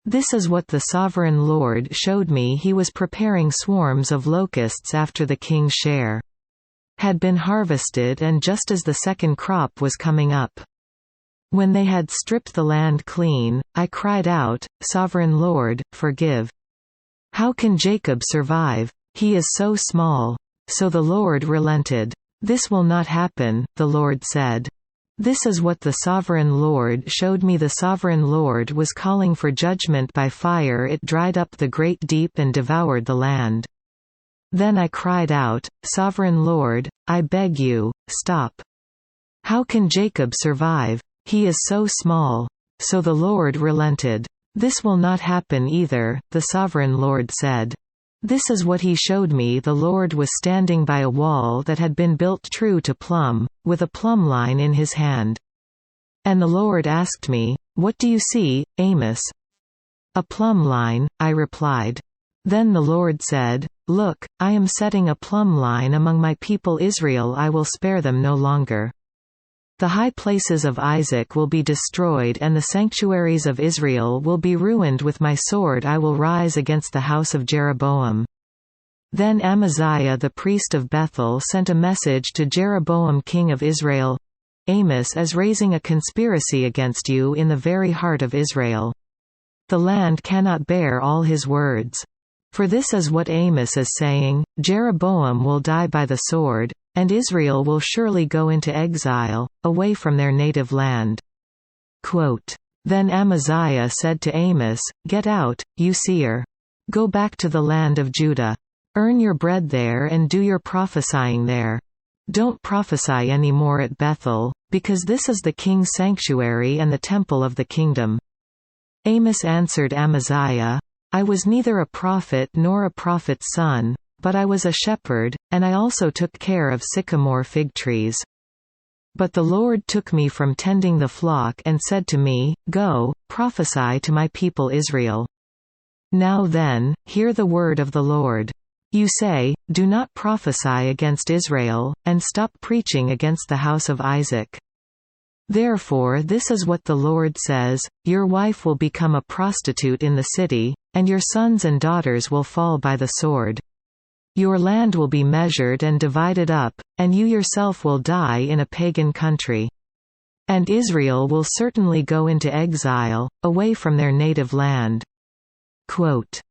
This is what the sovereign Lord showed me. He was preparing swarms of locusts after the king's share had been harvested, and just as the second crop was coming up. When they had stripped the land clean, I cried out, Sovereign Lord, forgive. How can Jacob survive? He is so small. So the Lord relented. This will not happen, the Lord said. This is what the sovereign Lord showed me. The sovereign Lord was calling for judgment by fire. It dried up the great deep and devoured the land. Then I cried out, Sovereign Lord, I beg you, stop. How can Jacob survive? He is so small. So the Lord relented. This will not happen either, the sovereign Lord said. This is what he showed me. The Lord was standing by a wall that had been built true to plumb, with a plumb line in his hand. And the Lord asked me, What do you see, Amos? A plumb line, I replied. Then the Lord said, Look, I am setting a plumb line among my people Israel. I will spare them no longer. The high places of Isaac will be destroyed, and the sanctuaries of Israel will be ruined. With my sword I will rise against the house of Jeroboam. Then Amaziah the priest of Bethel sent a message to Jeroboam king of Israel, Amos is raising a conspiracy against you in the very heart of Israel. The land cannot bear all his words. For this is what Amos is saying, Jeroboam will die by the sword, and Israel will surely go into exile, away from their native land. Quote, Then Amaziah said to Amos, Get out, you seer. Go back to the land of Judah. Earn your bread there and do your prophesying there. Don't prophesy any more at Bethel, because this is the king's sanctuary and the temple of the kingdom. Amos answered Amaziah, I was neither a prophet nor a prophet's son, but I was a shepherd, and I also took care of sycamore fig trees. But the Lord took me from tending the flock and said to me, Go, prophesy to my people Israel. Now then, hear the word of the Lord. You say, Do not prophesy against Israel, and stop preaching against the house of Isaac. Therefore this is what the Lord says, Your wife will become a prostitute in the city, and your sons and daughters will fall by the sword. Your land will be measured and divided up, and you yourself will die in a pagan country. And Israel will certainly go into exile, away from their native land. Quote,